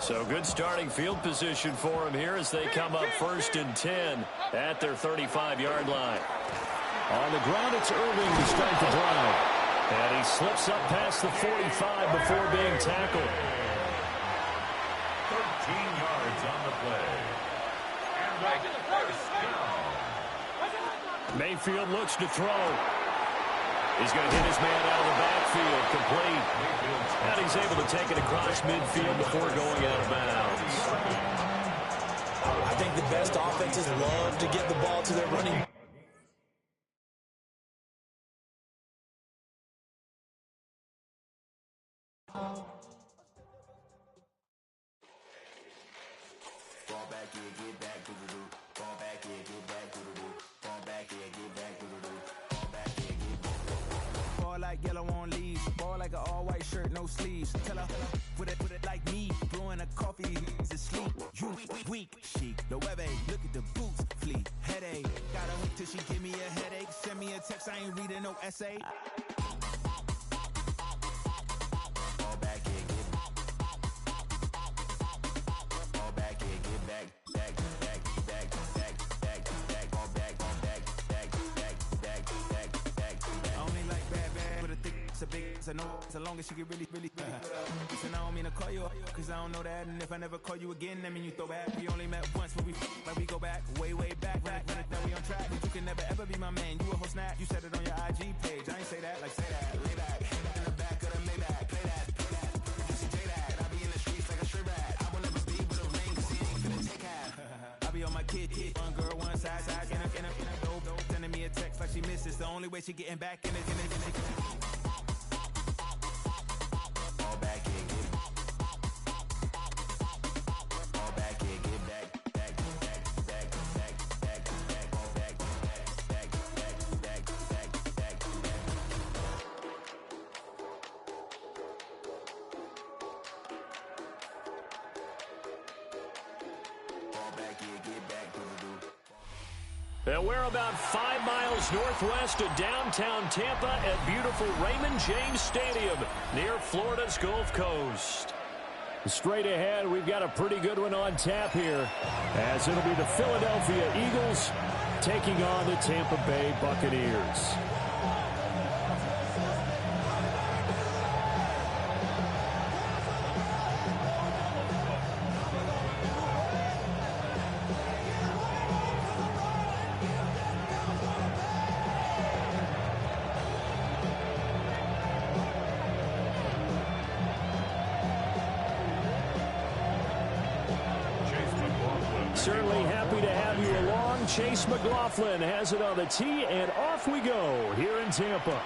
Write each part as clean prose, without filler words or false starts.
So good starting field position for him here as they come up 1st and 10 at their 35-yard line. On the ground, it's Irving to start the drive. And he slips up past the 45 before being tackled. 13 yards on the play. And back to the first down. Mayfield looks to throw. He's going to hit his man out of the backfield, complete. And he's able to take it across midfield before going out of bounds. I think the best offenses love to get the ball to their running. Like yellow on leaves, ball like an all-white shirt, no sleeves. Tell her, put it like me, blowing a coffee, he's asleep. You weak, chic, the web look at the boots, fleet, headache. Got a hook till she give me a headache. Send me a text, I ain't reading no essay. Fall back here, get I know so long as she get really listen, I don't mean to call you up, cause I don't know that. And if I never call you again, that mean you throw back. We only met once when we like we go back, way back. When we on track, you can never ever be my man. You a whole snap, you said it on your IG page. I ain't say that, like say that, lay back. In the back of the Maybach, play that. You see J that, I be in the streets like a strip rat. I will never be with a ring, cause he ain't finna take half. I be on my kid, one girl, one side, in a dope, sending me a text like she misses. The only way she getting back in it. And we're about 5 miles northwest of downtown Tampa at beautiful Raymond James Stadium near Florida's Gulf Coast. Straight ahead, we've got a pretty good one on tap here, as it'll be the Philadelphia Eagles taking on the Tampa Bay Buccaneers. Certainly happy to have you along. Chase McLaughlin has it on the tee, and off we go here in Tampa.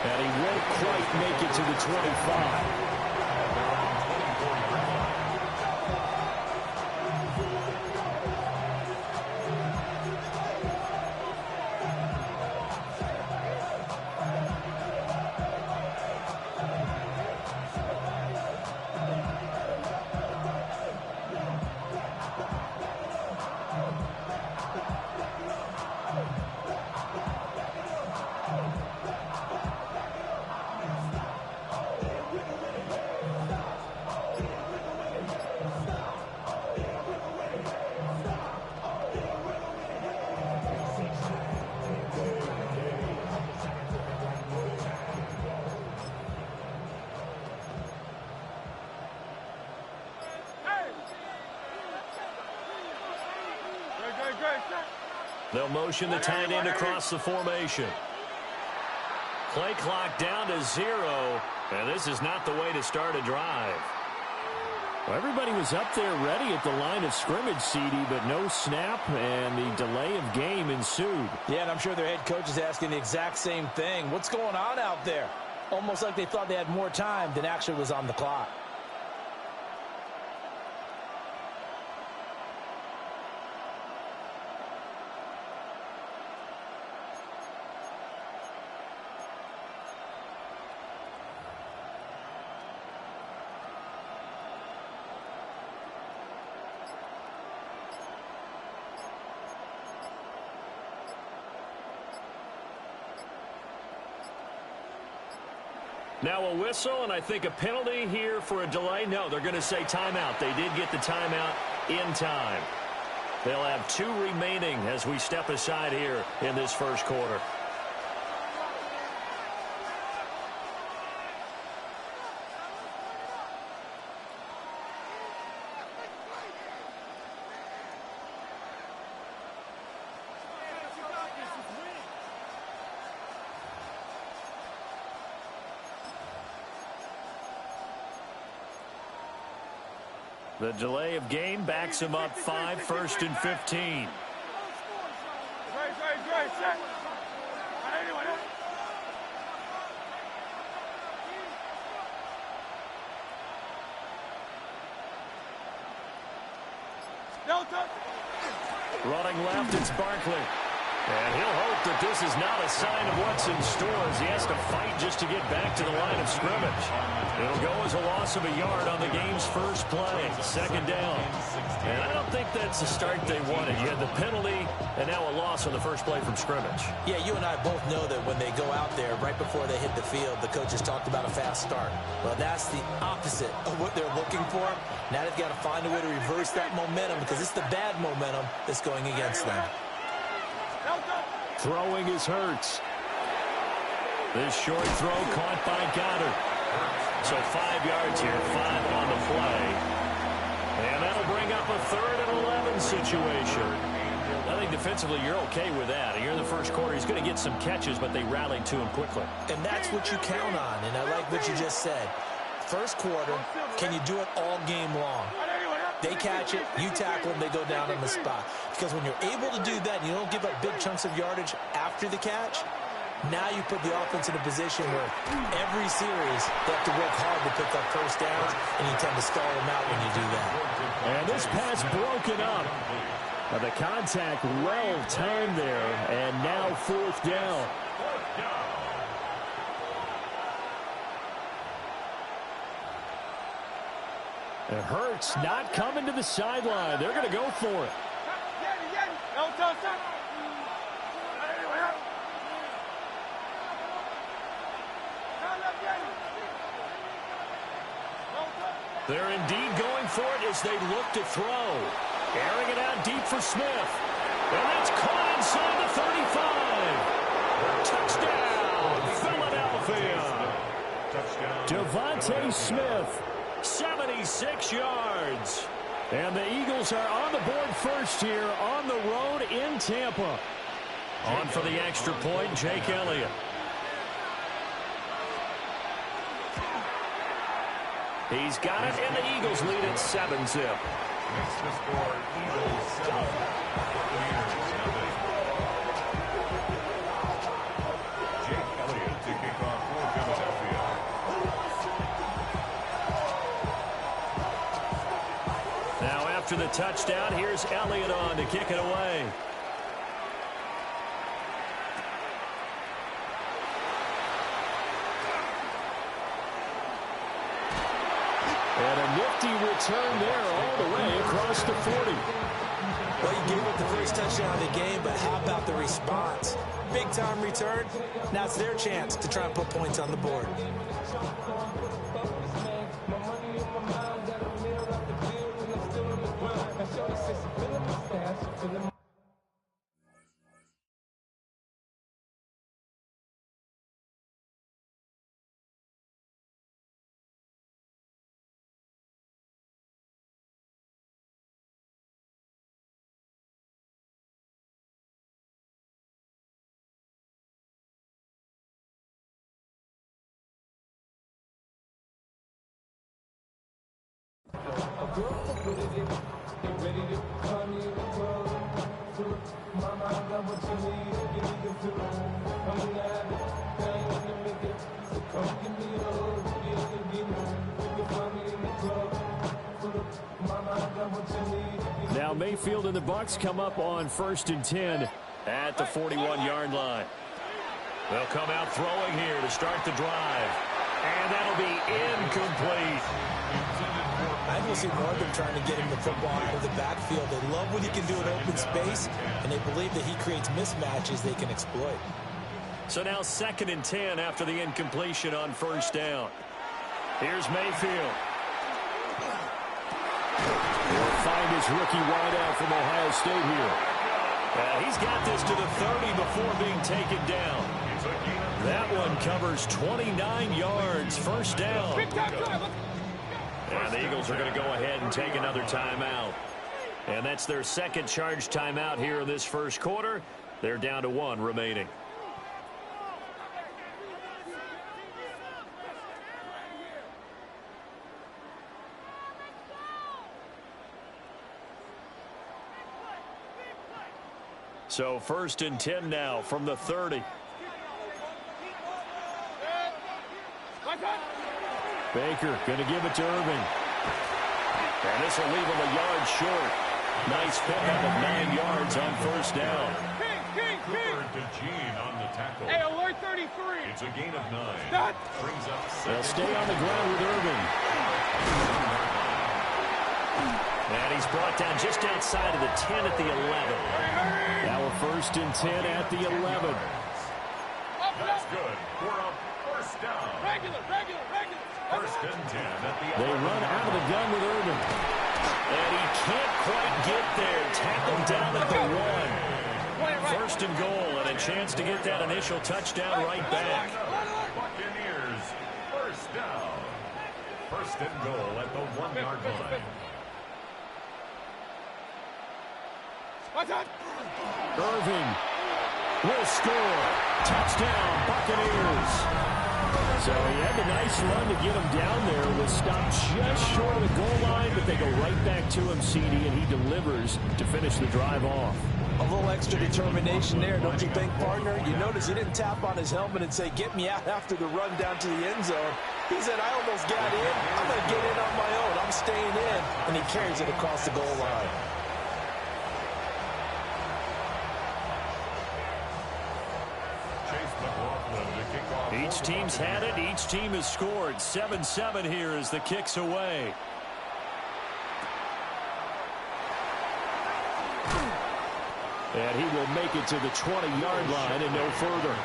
And he won't quite make it to the 25. They'll motion the tight end across the formation. Play clock down to 0, and this is not the way to start a drive. Well, everybody was up there ready at the line of scrimmage, CD, but no snap, and the delay of game ensued. Yeah, and I'm sure their head coach is asking the exact same thing. What's going on out there? Almost like they thought they had more time than actually was on the clock. Now a whistle, and I think a penalty here for a delay. No, they're going to say timeout. They did get the timeout in time. They'll have 2 remaining as we step aside here in this first quarter. The delay of game backs him up 5, 1st and 15. Running left, it's Barkley. And he'll hope that this is not a sign of what's in store as he has to fight just to get back to the line of scrimmage. It'll go as a loss of a yard on the game's first play, 2nd down. And I don't think that's the start they wanted. You had the penalty and now a loss on the first play from scrimmage. Yeah, you and I both know that when they go out there, right before they hit the field, the coaches talked about a fast start. Well, that's the opposite of what they're looking for. Now they've got to find a way to reverse that momentum because it's the bad momentum that's going against them. Throwing is Hurts. This short throw caught by Goddard. So 5 yards here, 5 on the play. And that'll bring up a 3rd and 11 situation. I think defensively you're okay with that. Here in the first quarter, he's going to get some catches, but they rallied to him quickly. And that's what you count on, and I like what you just said. First quarter, can you do it all game long? They catch it, you tackle them, they go down on the spot. Because when you're able to do that and you don't give up big chunks of yardage after the catch, now you put the offense in a position where every series they have to work hard to pick up first downs, and you tend to stall them out when you do that. And this pass broken up. Now the contact well timed there, and now 4th down. It hurts, not coming to the sideline. They're going to go for it. They're indeed going for it as they look to throw. Airing it out deep for Smith. And that's caught inside the 35. Touchdown, Philadelphia. Devontae Smith. 76 yards. And the Eagles are on the board first here on the road in Tampa. On for the extra point, Jake Elliott. He's got it, and the Eagles lead at 7-zip. Next to score, Eagles 7. Jake Elliott to kick off for Philadelphia. Now after the touchdown, here's Elliott on to kick it away. And a nifty return there all the way across the 40. Well, you gave up the first touchdown of the game, but how about the response? Big-time return. Now it's their chance to try and put points on the board. Now Mayfield and the Bucs come up on 1st and 10 at the 41-yard line. They'll come out throwing here to start the drive. And that'll be incomplete. I think we'll see more of them trying to get him the football out of the backfield. They love what he can do in open space, and they believe that he creates mismatches they can exploit. So now 2nd and 10 after the incompletion on first down. Here's Mayfield. He'll find his rookie wideout from Ohio State here. He's got this to the 30 before being taken down. That one covers 29 yards, first down. And the Eagles are going to go ahead and take another timeout. And that's their second charge timeout here in this first quarter. They're down to 1 remaining. So 1st and 10 now from the 30. Baker going to give it to Irving. And this will leave him a yard short. Nice pickup of 9 yards on first down. Cooper to Gene on the tackle. Hey, alert 33. It's a gain of 9. Brings up They'll stay on the ground with Irving. And he's brought down just outside of the 10 at the 11. Now we're 1st and 10 at the 11. That's good. We're up first down. Regular. 1st and 10 at the 11. They run out of the gun with Irving. And he can't quite get there. Tackled down at the 1. 1st and goal, and a chance to get that initial touchdown right back. Buccaneers, first down. 1st and goal at the 1-yard line. Irving will score. Touchdown, Buccaneers. So he had the nice run to get him down there. Was stopped just short of the goal line, but they go right back to him, CD, and he delivers to finish the drive off. A little extra determination there, don't you think, partner? You notice he didn't tap on his helmet and say, get me out after the run down to the end zone. He said, I almost got in. I'm going to get in on my own. I'm staying in. And he carries it across the goal line. Each team's had it. Each team has scored. 7-7 here as the kick's away. And he will make it to the 20-yard line and no further.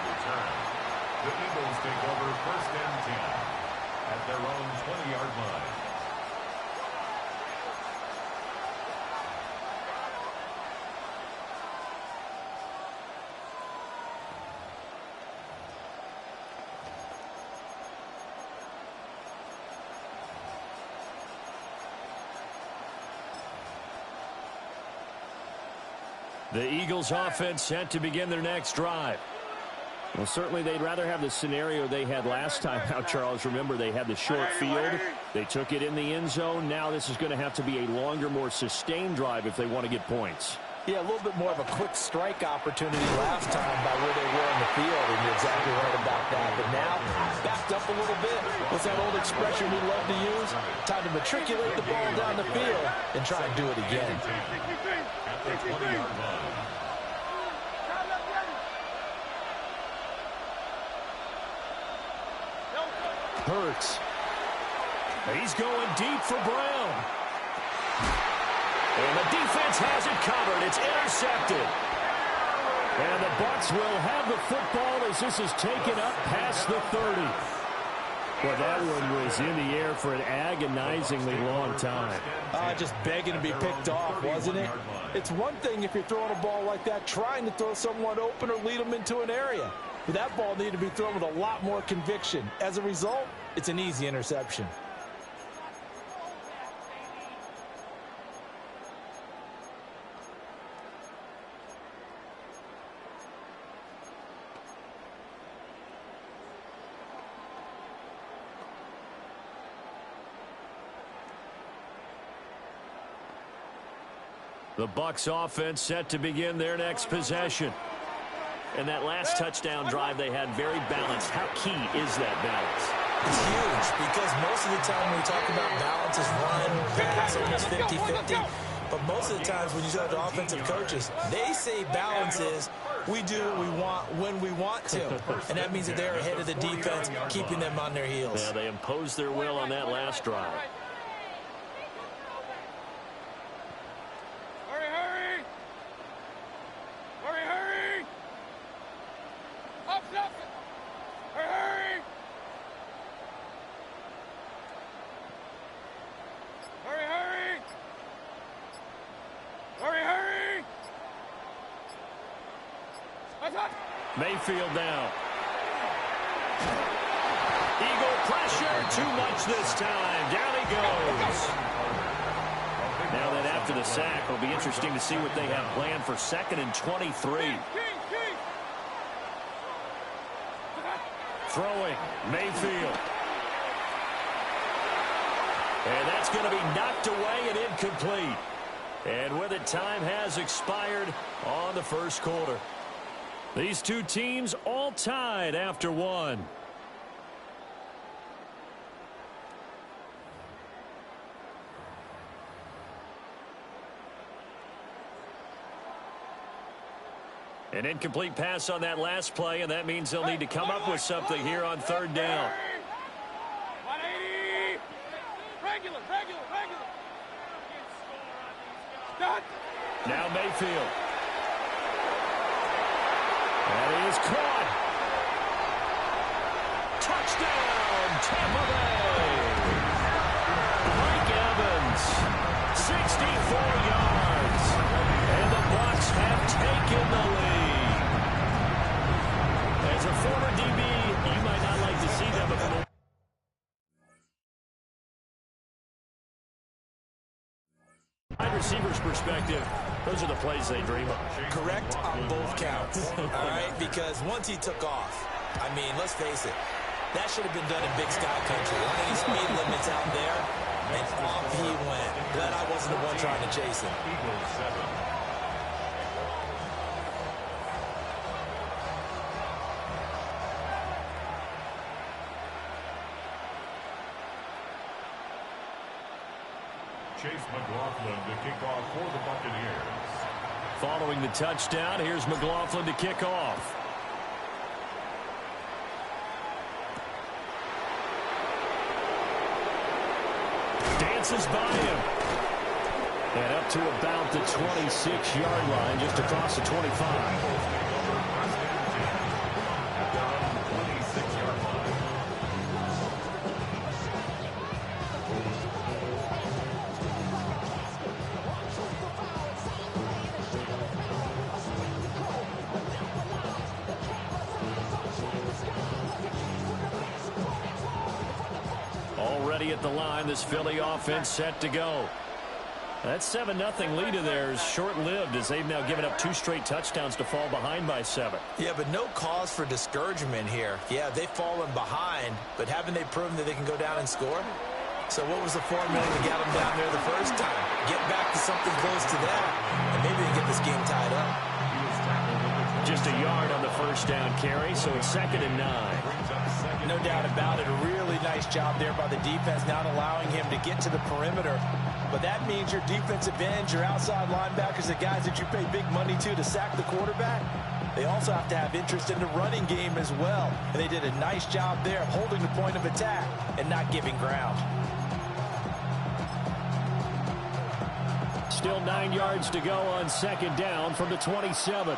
The Eagles take over 1st and 10 at their own 20-yard line. The Eagles offense set to begin their next drive. Well, certainly they'd rather have the scenario they had last time out, Charles. Remember, they had the short field. They took it in the end zone. Now this is going to have to be a longer, more sustained drive if they want to get points. Yeah, a little bit more of a quick strike opportunity last time by where they were in the field, and you're exactly right about that. But now, backed up a little bit. What's that old expression we love to use? Time to matriculate the ball down the field and try and do it again. At the 20-yard line. Hurts. He's going deep for Brown. And the defense has it covered. It's intercepted. And the Bucs will have the football as this is taken up past the 30. Well, that one was in the air for an agonizingly long time. Just begging to be picked off, wasn't it? It's one thing if you're throwing a ball like that, trying to throw someone open or lead them into an area. But that ball needed to be thrown with a lot more conviction. As a result, it's an easy interception. The Bucs offense set to begin their next possession. And that last touchdown drive they had very balanced. How key is that balance? It's huge because most of the time when we talk about balance is run, pass, almost 50-50. But most of the times when you talk to offensive coaches, they say balance is we do what we want when we want to. And that means that they're ahead of the defense, keeping them on their heels. Yeah, they imposed their will on that last drive. Hurry! Up, Mayfield now. Eagle pressure, too much this time. Down he goes. Now then, after the sack, it'll be interesting to see what they have planned for 2nd and 23. Throwing, Mayfield. And that's going to be knocked away and incomplete. And with it, time has expired on the first quarter. These two teams all tied after one. An incomplete pass on that last play, and that means they'll need to come up with something here on 3rd down. 180. Regular. Now Mayfield. And he is caught. Touchdown, Tampa Bay. Mike Evans, 64 yards. And the Bucs have taken the lead. As a former DB, you might not like to see them before. Wide receiver's perspective, those are the plays they dream of. Correct on both counts, all right? Because once he took off, I mean, let's face it, that should have been done in Big Sky Country. Any speed limits out there, and off he went. Glad I wasn't the one trying to chase him. Chase McLaughlin to kick off for the Buccaneers. Following the touchdown, here's McLaughlin to kick off. Dances by him. And up to about the 26-yard line, just across the 25. At the line, this Philly offense set to go. That 7-0 lead of theirs short-lived as they've now given up 2 straight touchdowns to fall behind by 7. Yeah, but no cause for discouragement here. Yeah, they've fallen behind, but haven't they proven that they can go down and score? So what was the formula to get them down there the first time? Get back to something close to that, and maybe they get this game tied up. Just a yard on the first down carry, so it's 2nd and 9. No doubt about it. A really nice job there by the defense, not allowing him to get to the perimeter. But that means your defensive ends, your outside linebackers, the guys that you pay big money to sack the quarterback, they also have to have interest in the running game as well. And they did a nice job there of holding the point of attack and not giving ground. Still 9 yards to go on 2nd down from the 27.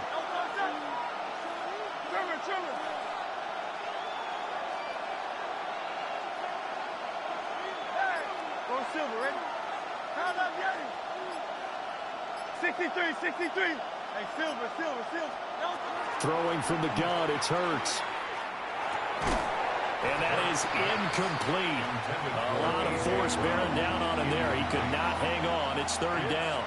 Silver, ready? Count up, Yanni. 63. Hey, Silver. Throwing from the gun, it's Hurts. And that is incomplete. A lot of force bearing down on him there. He could not hang on. It's 3rd down.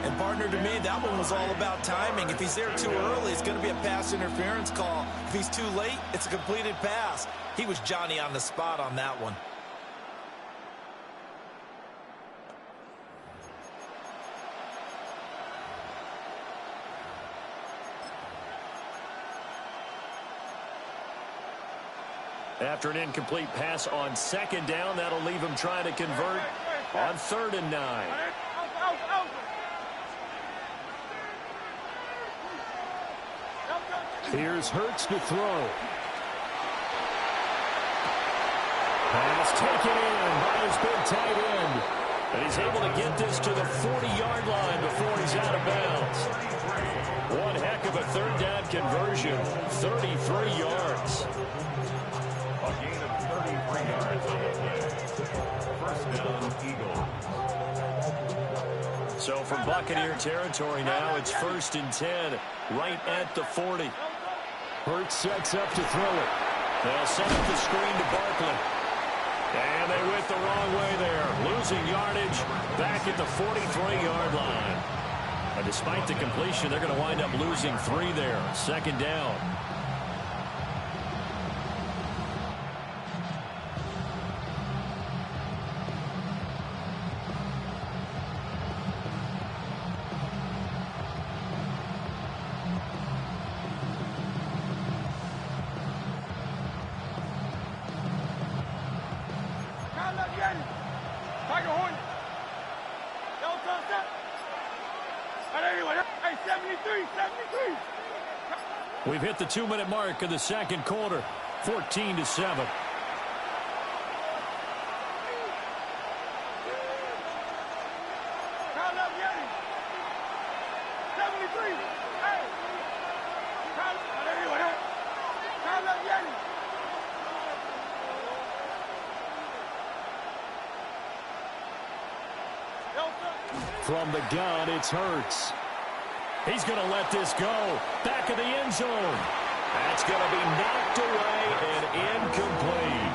And partner, to me, that one was all about timing. If he's there too early, it's going to be a pass interference call. If he's too late, it's a completed pass. He was Johnny on the spot on that one. After an incomplete pass on 2nd down, that'll leave him trying to convert on 3rd and 9. Here's Hurts to throw. Pass taken in by his big tight end. And he's able to get this to the 40-yard line before he's out of bounds. One heck of a 3rd down conversion, 33 yards. A gain of 33 yards on the play. First down, Eagles. So from Buccaneer territory now, it's 1st and 10, right at the 40. Hurts sets up to throw it. They'll set up the screen to Barkley. And they went the wrong way there. Losing yardage back at the 43-yard line. And despite the completion, they're going to wind up losing 3 there. 2nd down. We've hit the 2-minute mark of the 2nd quarter. 14-7. From the gun, it's Hurts. He's going to let this go. Back of the end zone. That's going to be knocked away and incomplete.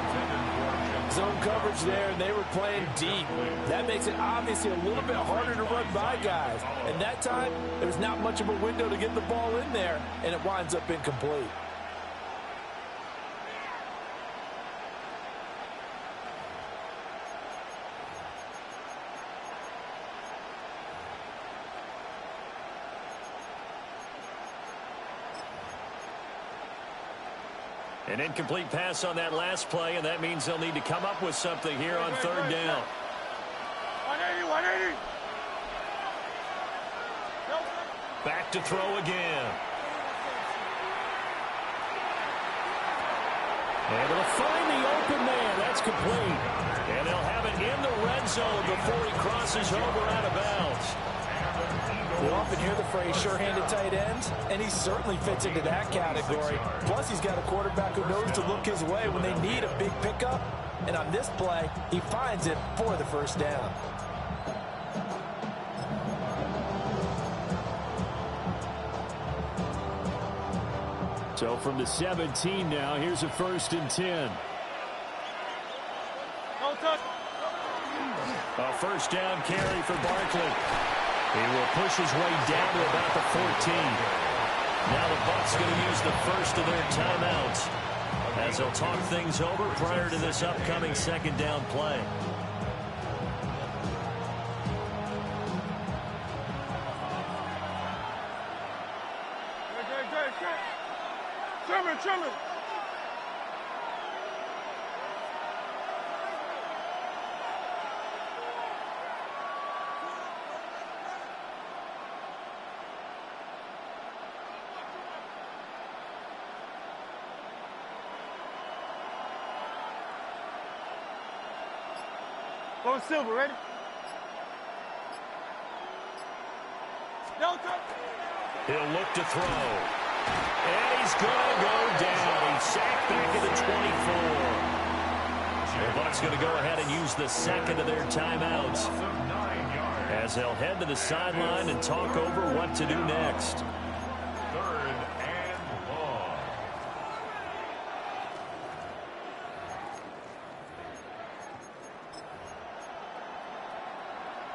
Zone coverage there, and they were playing deep. That makes it obviously a little bit harder to run by guys. And that time, there was not much of a window to get the ball in there, and it winds up incomplete. An incomplete pass on that last play, and that means they'll need to come up with something here on 3rd down. 180. Back to throw again. Able to find the open man. That's complete. And they'll have it in the red zone before he crosses over out of bounds. We often hear the phrase sure-handed tight ends, and he certainly fits into that category. Plus, he's got a quarterback who knows to look his way when they need a big pickup. And on this play, he finds it for the 1st down. So from the 17 now, here's a 1st and 10. A 1st down carry for Barkley. He will push his way down to about the 14. Now the Bucs going to use the first of their timeouts as they'll talk things over prior to this upcoming 2nd down play. Trimmer. Going silver, ready? He'll look to throw. And he's going to go down. He's sacked back at the 24. The Bucs going to go ahead and use the 2nd of their timeouts as they'll head to the sideline and talk over what to do next. 3rd and long.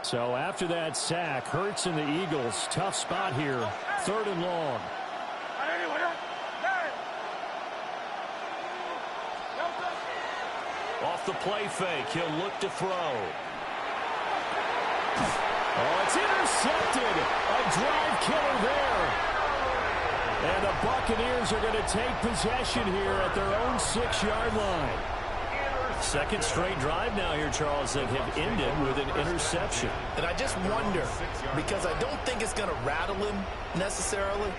So after that sack, Hurts and the Eagles, tough spot here. 3rd and long. Off the play fake, he'll look to throw. Oh, it's intercepted. A drive killer there. And the Buccaneers are going to take possession here at their own 6-yard line. 2nd straight drive now here, Charles, that have ended with an interception. And I just wonder, because I don't think it's going to rattle him necessarily,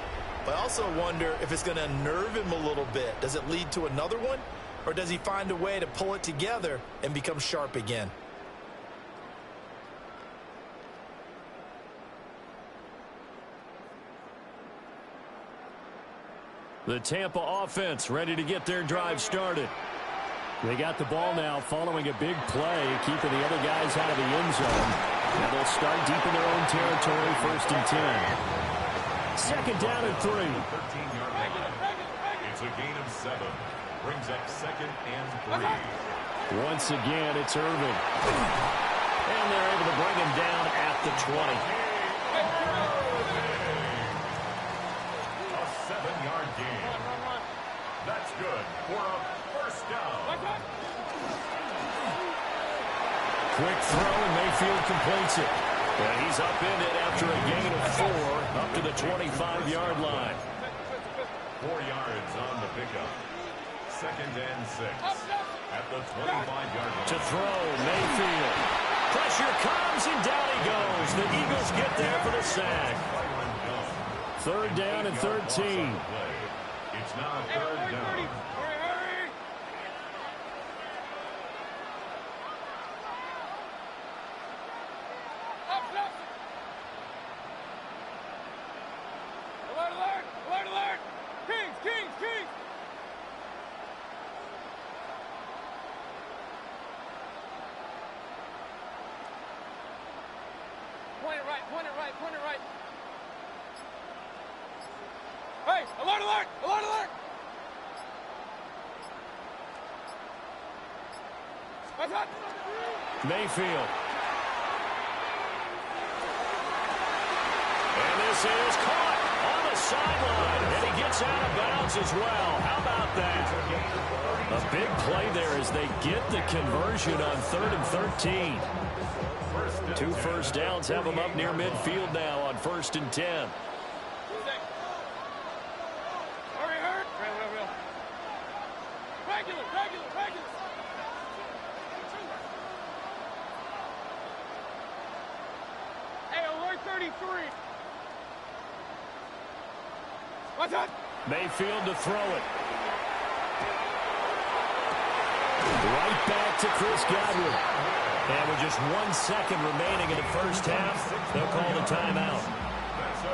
but I also wonder if it's going to unnerve him a little bit. Does it lead to another one? Or does he find a way to pull it together and become sharp again? The Tampa offense ready to get their drive started. They got the ball now following a big play, keeping the other guys out of the end zone. And they'll start deep in their own territory, 1st and 10. Second down and 3. 13-yard line. It's a gain of 7. Brings up 2nd and 3. Once again, it's Irving. And they're able to bring him down at the 20. A 7-yard gain. That's good for a first down. Quick throw, and Mayfield completes it. And he's up in it after a gain of 4, up to the 25-yard line. 4 yards on the pickup. 2nd and 6. At the 25-yard line. To throw, Mayfield. Pressure comes, and down he goes. The Eagles get there for the sack. 3rd down and 13. It's now 3rd down. Point it right. Hey, alert, alert, alert, alert. What's up? Mayfield. And this is caught on the sideline. And he gets out of bounds as well. How about that? A big play there as they get the conversion on 3rd and 13. 2 first downs have them up near midfield now on 1st and 10. Regular. Hey, alert 33. What's up? Mayfield to throw it. Right back to Chris Godwin. And with just 1 second remaining in the first half, they'll call the timeout.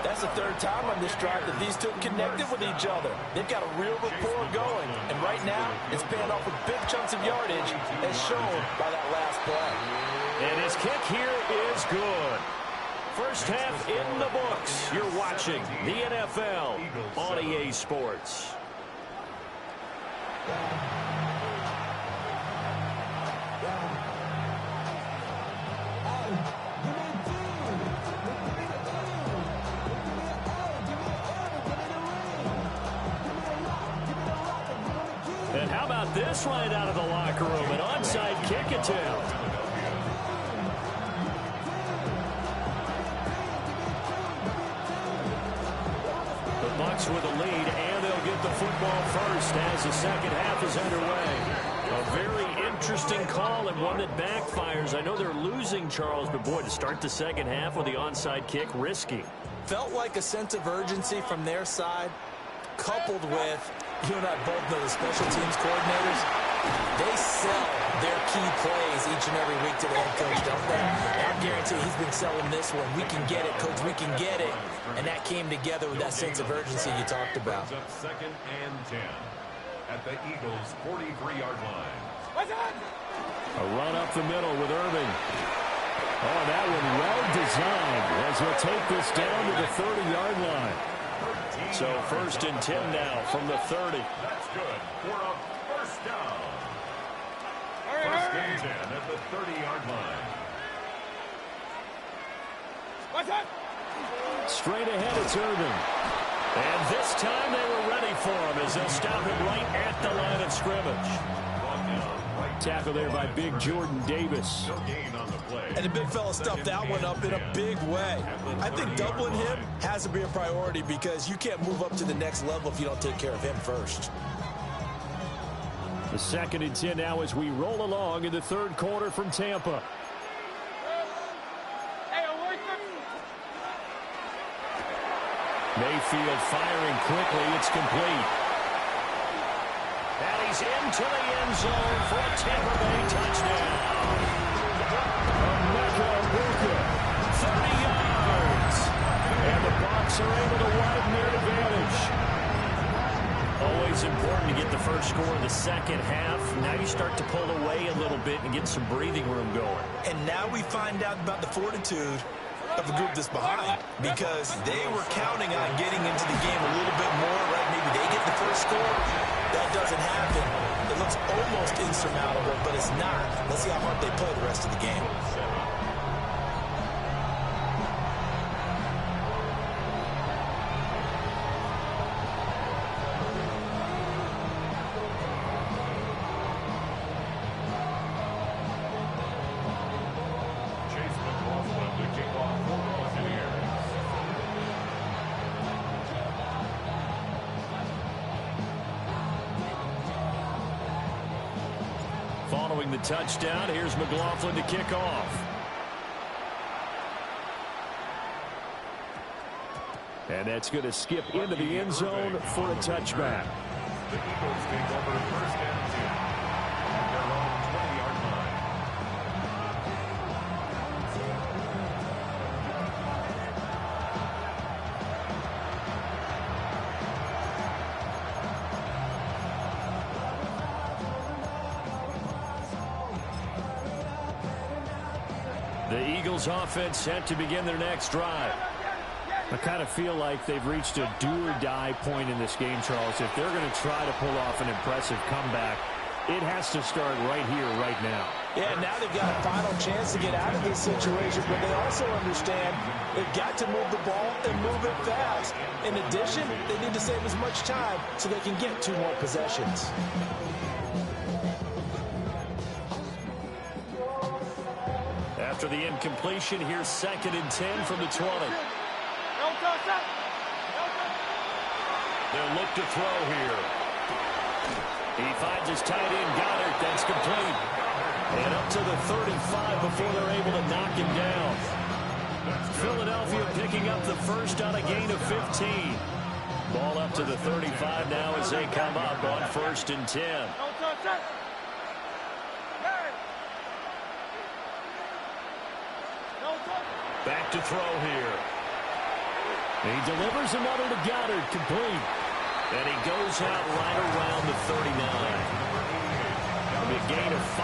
That's the 3rd time on this drive that these two connected with each other. They've got a real rapport going. And right now, it's paying off with big chunks of yardage, as shown by that last play. And his kick here is good. First half in the books. You're watching the NFL on EA Sports. And how about this right out of the locker room? An onside kick attempt. The Bucs with a lead, and they'll get the football first as the second half is underway. A very interesting call and one that backfires. I know they're losing, Charles, but boy, to start the second half with the onside kick, risky. Felt like a sense of urgency from their side, coupled with, you and I both know the special teams coordinators, they sell their key plays each and every week to the head coach, don't they? And I guarantee he's been selling this one. We can get it, coach, we can get it. And that came together with that sense of urgency you talked about. 2nd and 10 at the Eagles' 43-yard line. A run up the middle with Irving. Oh, that one well designed as he'll take this down to the 30-yard line. So 1st and 10 now from the 30. That's good for a first down. 1st and 10 at the 30-yard line. What's up? Straight ahead, it's Irving. And this time they were ready for him as they'll stop him right at the line of scrimmage. Tackle there by big Jordan Davis. And the big fella stuffed that one up in a big way. I think doubling him has to be a priority because you can't move up to the next level if you don't take care of him first. The 2nd and 10 now as we roll along in the 3rd quarter from Tampa. Mayfield firing quickly. It's complete. And he's into the end zone for a Tampa Bay touchdown. Mecca Buka, 30 yards. And the Bucs are able to widen their advantage. Always important to get the first score of the second half. Now you start to pull away a little bit and get some breathing room going. And now we find out about the fortitude of the group that's behind, because they were counting on getting into the game a little bit more, right? Maybe they get the first score. That doesn't happen. It looks almost insurmountable, but it's not. Let's see how hard they play the rest of the game. Following the touchdown, here's McLaughlin to kick off. And that's going to skip into the end zone for a touchback. The Eagles take over first and 10 at their own 20-yard line. The Eagles offense set to begin their next drive. I kind of feel like they've reached a do-or-die point in this game, Charles. If they're going to try to pull off an impressive comeback, it has to start right here, right now. Yeah, now they've got a final chance to get out of this situation, but they also understand they've got to move the ball and move it fast. In addition, they need to save as much time so they can get 2 more possessions. After the incompletion, here's 2nd and 10 from the 20. They'll look to throw here. He finds his tight end, Goddard. That's complete. And up to the 35 before they're able to knock him down. Philadelphia picking up the first on a gain of 15. Ball up to the 35 now as they come up on 1st and 10. Back to throw here. He delivers another to Goddard, complete. And he goes out right around the 39. It'll be a gain of 5,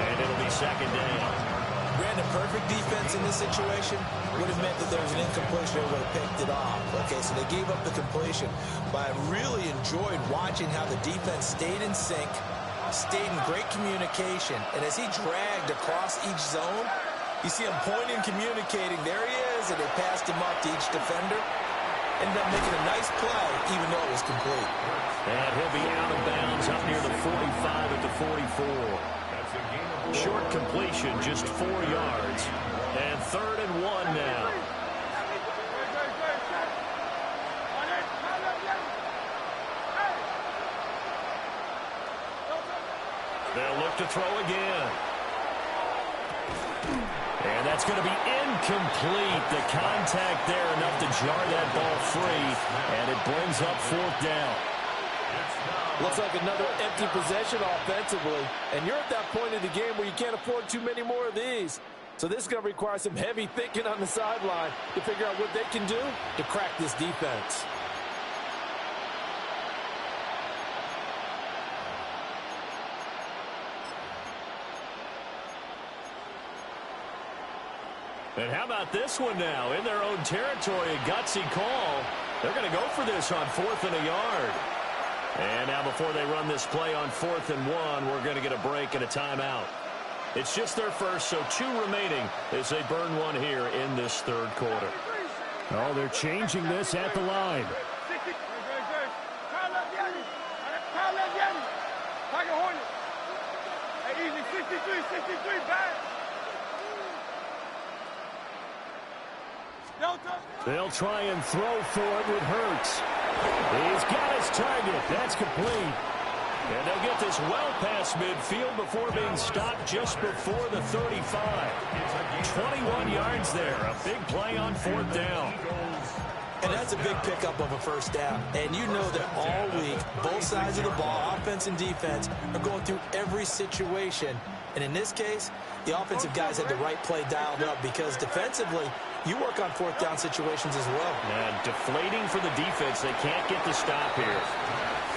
and it'll be 2nd down. Brandon, perfect defense in this situation would have meant that there was an incompletion. They would have picked it off. Okay, so they gave up the completion. But I really enjoyed watching how the defense stayed in sync, stayed in great communication. And as he dragged across each zone, you see him pointing, communicating. There he is, and they passed him up to each defender. Ended up making a nice play, even though it was complete. And he'll be out of bounds up near the 45 at the 44. Short completion, just 4 yards. And 3rd and 1 now. They'll look to throw again. And that's going to be incomplete. The contact there enough to jar that ball free. And it brings up 4th down. Looks like another empty possession offensively. And you're at that point in the game where you can't afford too many more of these. So this is going to require some heavy thinking on the sideline to figure out what they can do to crack this defense. And how about this one now? In their own territory, a gutsy call. They're going to go for this on 4th and a yard. And now before they run this play on 4th and 1, we're going to get a break and a timeout. It's just their first, so 2 remaining as they burn one here in this 3rd quarter. Oh, they're changing this at the line. Easy, 63, back. They'll try and throw for it with Hurts. He's got his target. That's complete. And they'll get this well past midfield before being stopped just before the 35. 21 yards there. A big play on 4th down. And that's a big pickup of a 1st down. And you know that all week, both sides of the ball, offense and defense, are going through every situation. And in this case, the offensive guys had the right play dialed up because defensively, you work on 4th down situations as well. And deflating for the defense. They can't get the stop here.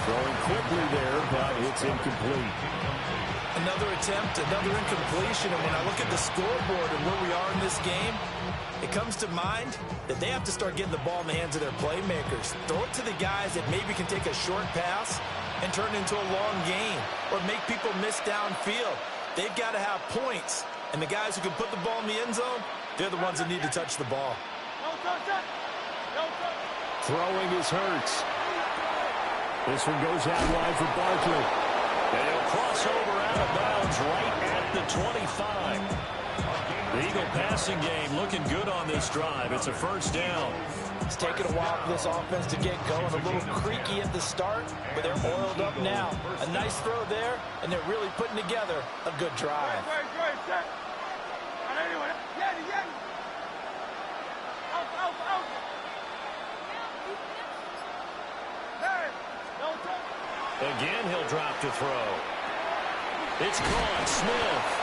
Throwing quickly there, but it's incomplete. Another attempt, another incompletion, and when I look at the scoreboard and where we are in this game, it comes to mind that they have to start getting the ball in the hands of their playmakers. Throw it to the guys that maybe can take a short pass and turn it into a long gain or make people miss downfield. They've got to have points, and the guys who can put the ball in the end zone, they're the ones that need to touch the ball. Throwing is Hurts. This one goes out wide for Barkley. And he'll cross over out of bounds right at the 25. The Eagle passing game looking good on this drive. It's a first down. It's taken a while for this offense to get going. A little creaky at the start, but they're oiled up now. A nice throw there, and they're really putting together a good drive. Again, he'll drop to throw. It's caught. Smith.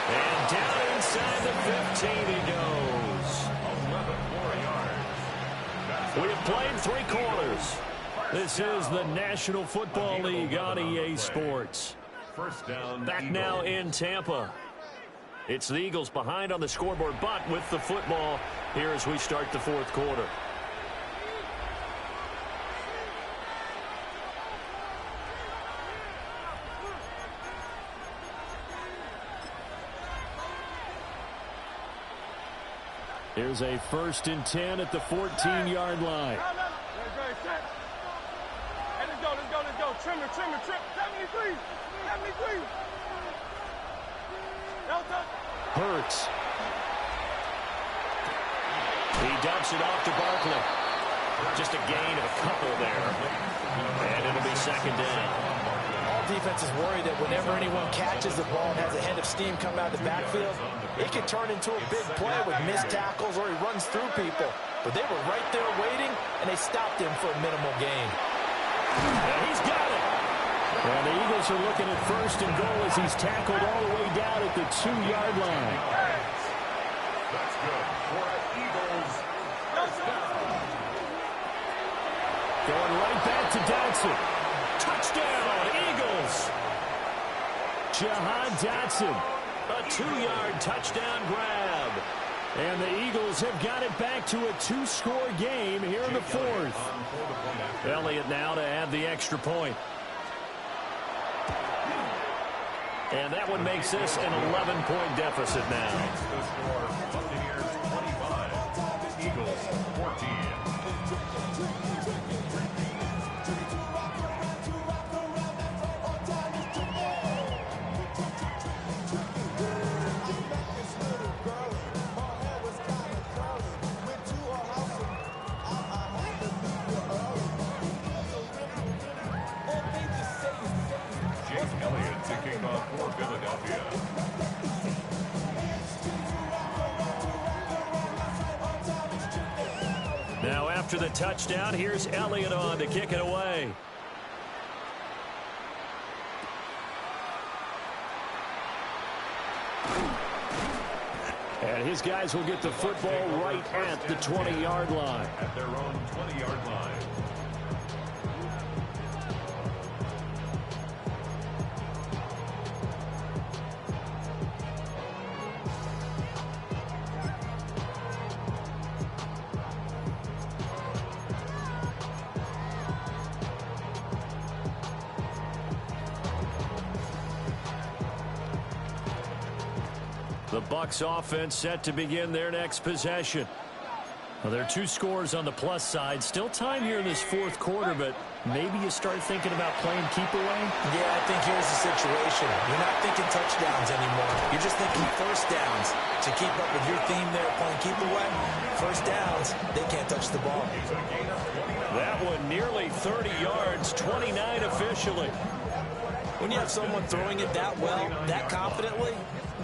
And down inside the 15 he goes. 11 yards. We have played 3 quarters. This is the National Football League on EA Sports. First down. Back now in Tampa. It's the Eagles behind on the scoreboard, but with the football here as we start the 4th quarter. Here's a 1st and 10 at the 14-yard line. Hey, let's go. Trim. 73. Hurts. He dumps it off to Barkley. Just a gain of a couple there. And it'll be 2nd down. All defenses worry that whenever anyone catches the ball and has a head of steam come out of the backfield, it can turn into a big play with missed tackles or he runs through people. But they were right there waiting, and they stopped him for a minimal gain. And he's got it. And the Eagles are looking at 1st and goal as he's tackled all the way down at the 2-yard line. That's good for Eagles. Going right back to Dotson. Touchdown, Eagles. Jahan Dotson. A 2-yard touchdown grab. And the Eagles have got it back to a 2-score game here in the 4th. Elliott now to add the extra point. And that one makes this an 11-point deficit now. The score, Buccaneers 25, Eagles 14. Now after the touchdown, here's Elliott on to kick it away. And his guys will get the football right at the 20-yard line. At their own 20-yard line. The Bucs offense set to begin their next possession. Well, there are 2 scores on the plus side. Still time here in this 4th quarter, but maybe you start thinking about playing keep away? Yeah, I think here's the situation. You're not thinking touchdowns anymore. You're just thinking first downs. To keep up with your theme there, playing keep away, first downs, they can't touch the ball. That one nearly 30 yards, 29 officially. When you have someone throwing it that well, that confidently,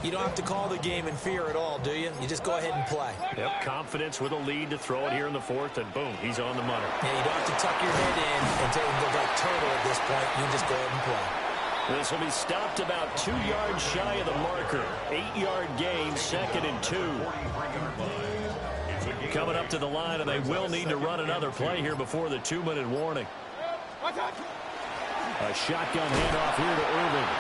you don't have to call the game in fear at all, do you? You just go ahead and play. Yep, confidence with a lead to throw it here in the 4th, and boom, he's on the money. Yeah, you don't have to tuck your head in and go like turtle at this point. You just go ahead and play. This will be stopped about 2 yards shy of the marker. 8-yard gain, 2nd and 2. Coming up to the line, and they will need to run another play here before the 2-minute warning. A shotgun handoff here to Irving.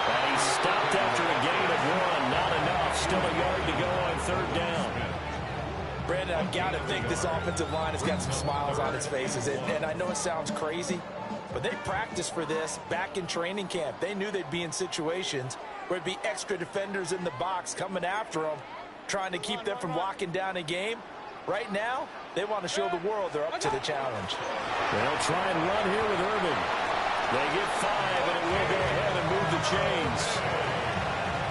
And he stopped after a gain of 1. Not enough. Still a yard to go on 3rd down. Brandon, I've got to think this offensive line has got some smiles on its faces. And I know it sounds crazy, but they practiced for this back in training camp. They knew they'd be in situations where it'd be extra defenders in the box coming after them, trying to keep them from locking down a game. Right now, they want to show the world they're up to the challenge. They'll try and run here with Irving. They get 5, and it will go ahead and move the chains.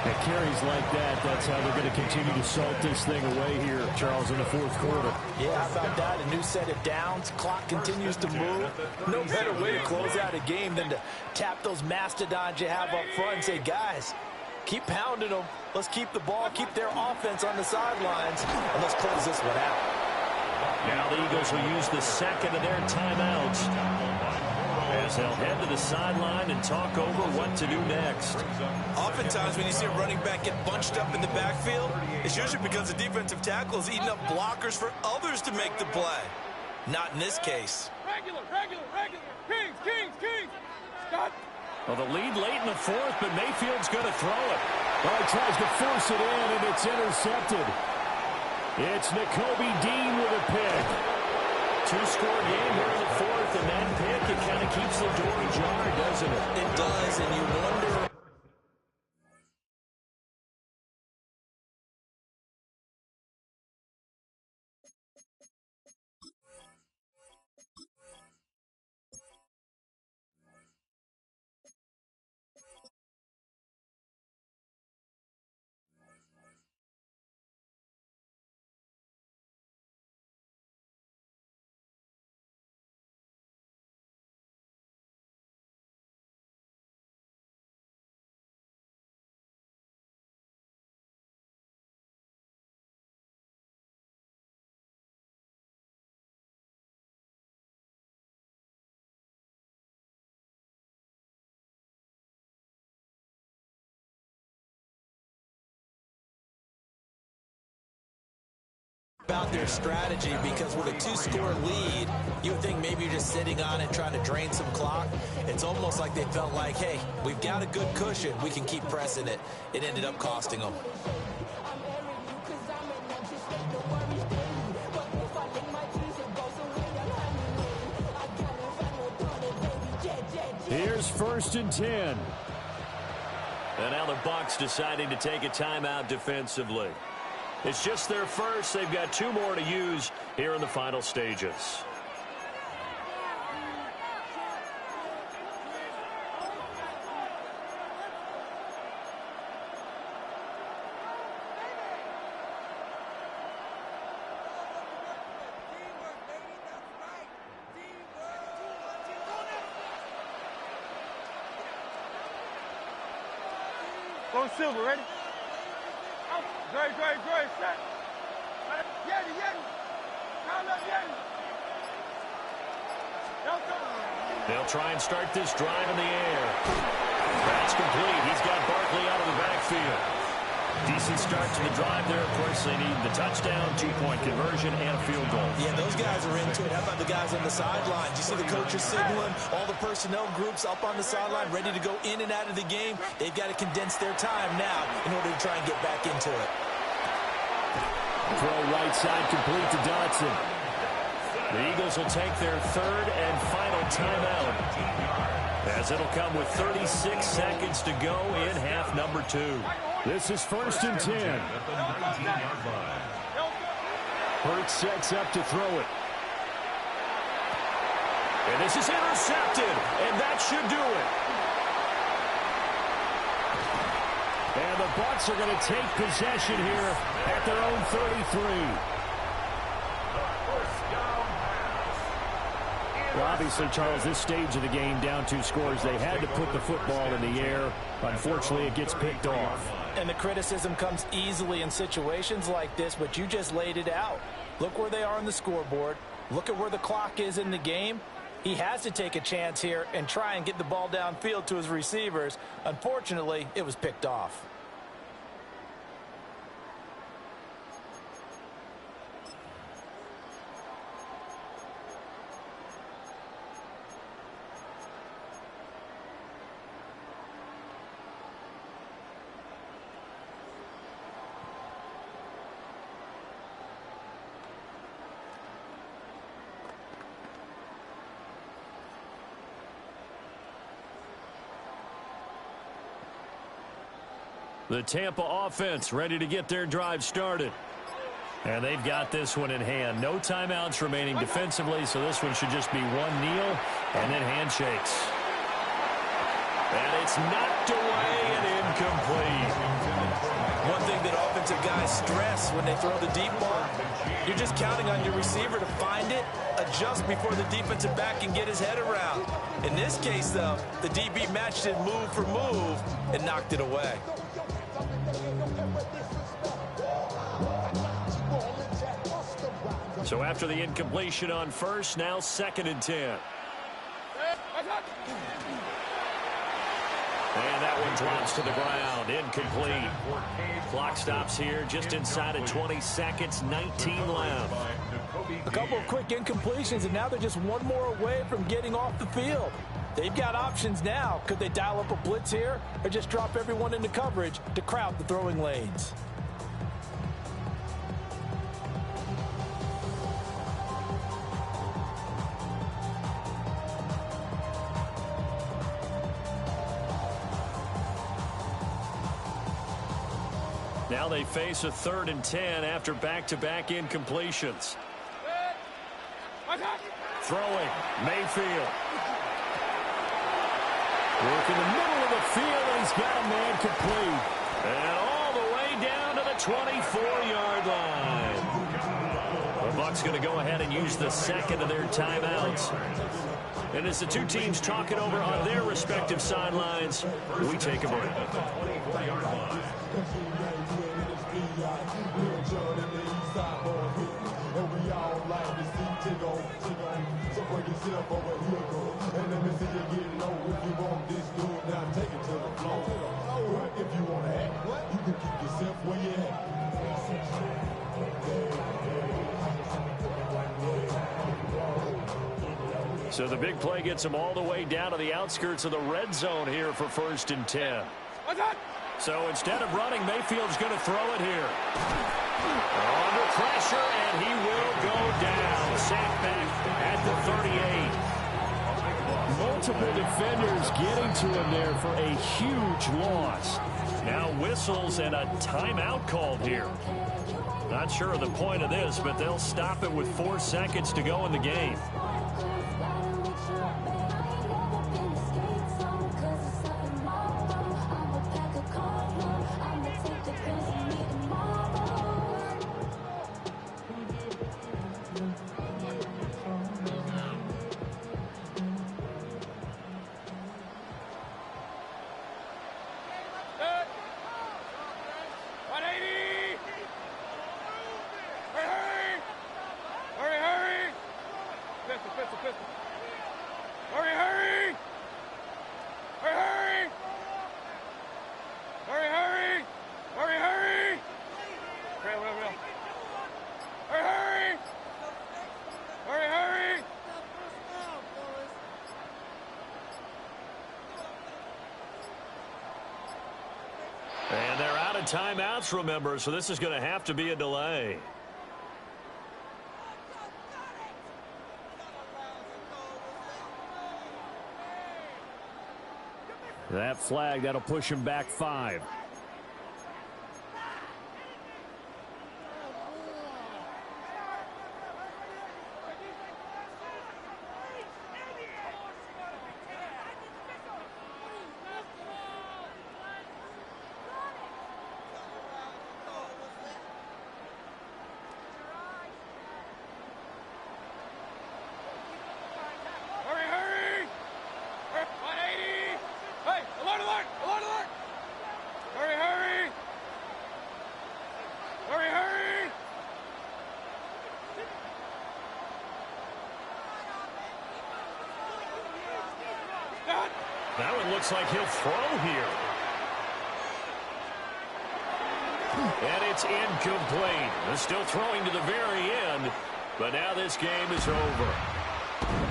At carries like that, that's how they're going to continue to salt this thing away here, Charles, in the 4th quarter. Yeah, how about that? A new set of downs. Clock continues to move. No better way to close out a game than to tap those mastodons you have up front and say, guys, keep pounding them. Let's keep the ball, keep their offense on the sidelines, and let's close this one out. Now the Eagles will use the second of their timeouts as they'll head to the sideline and talk over what to do next. Oftentimes when you see a running back get bunched up in the backfield, it's usually because the defensive tackle is eating up blockers for others to make the play. Not in this case. Regular. Kings. Stop. Well, the lead late in the 4th, but Mayfield's going to throw it. Well, he tries to force it in, and it's intercepted. It's Nakobe Dean with a pick. 2-score game here in the 4th, and that pick, it kind of keeps the door ajar, doesn't it? It does, and you wonder. About their strategy, because with a 2-score lead, you would think maybe you're just sitting on it trying to drain some clock. It's almost like they felt like, hey, we've got a good cushion. We can keep pressing it. It ended up costing them. Here's 1st and 10. And now the Bucs deciding to take a timeout defensively. It's just their first. They've got 2 more to use here in the final stages. Go Silver, ready? Dre, set. Yeti. Count up, Yeti. They'll try and start this drive in the air. That's complete. He's got Barkley out of the backfield. Decent start to the drive there. Of course, they need the touchdown, 2-point conversion, and a field goal. Yeah, those guys are into it. How about the guys on the sidelines? You see the coaches signaling, all the personnel groups up on the sideline, ready to go in and out of the game. They've got to condense their time now in order to try and get back into it. Throw right side complete to Dotson. The Eagles will take their 3rd and final timeout, as it'll come with 36 seconds to go in half number 2. This is 1st and 10. Hurts sets up to throw it. And this is intercepted, and that should do it. And the Bucs are going to take possession here at their own 33. Well, obviously, Charles, this stage of the game, down 2 scores, they had to put the football in the air. Unfortunately, it gets picked off. And the criticism comes easily in situations like this, but you just laid it out. Look where they are on the scoreboard. Look at where the clock is in the game. He has to take a chance here and try and get the ball downfield to his receivers. Unfortunately, it was picked off. The Tampa offense ready to get their drive started. And they've got this one in hand. No timeouts remaining defensively, so this one should just be one kneel and then handshakes. And it's knocked away and incomplete. One thing that offensive guys stress when they throw the deep ball, you're just counting on your receiver to find it, adjust before the defensive back can get his head around. In this case, though, the DB matched it move for move and knocked it away. So after the incompletion on first, now 2nd and 10. And that one drops to the ground, incomplete. Clock stops here just inside of 20 seconds, 19 left. A couple of quick incompletions, and now they're just one more away from getting off the field. They've got options now. Could they dial up a blitz here or just drop everyone into coverage to crowd the throwing lanes? Now they face a 3rd and 10 after back-to-back incompletions. Throwing, Mayfield. Work in the middle of the field, and he's got a man complete. And all the way down to the 24-yard line. The Bucs going to go ahead and use the second of their timeouts. And as the two teams talk it over on their respective sidelines, we take a break. So the big play gets them all the way down to the outskirts of the red zone here for 1st and 10. So instead of running, Mayfield's going to throw it here. Under pressure, and he will go down. Sacked back at the 38. Multiple defenders getting to him there for a huge loss. Now whistles and a timeout called here. Not sure of the point of this, but they'll stop it with 4 seconds to go in the game. And they're out of timeouts, remember, so this is going to have to be a delay. That flag, that'll push him back 5. That one looks like he'll throw here. And it's incomplete. They're still throwing to the very end, but now this game is over.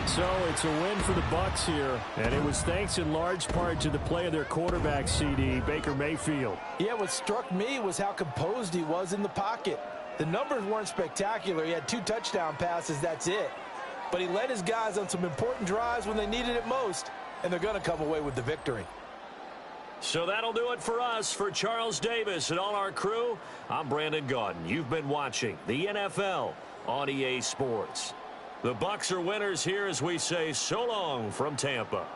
So it's a win for the Bucs here, and it was thanks in large part to the play of their quarterback, CD, Baker Mayfield. Yeah, what struck me was how composed he was in the pocket. The numbers weren't spectacular. He had 2 touchdown passes, that's it. But he led his guys on some important drives when they needed it most, and they're going to come away with the victory. So that'll do it for us. For Charles Davis and all our crew, I'm Brandon Gaudin. You've been watching the NFL on EA Sports. The Bucs are winners here as we say so long from Tampa.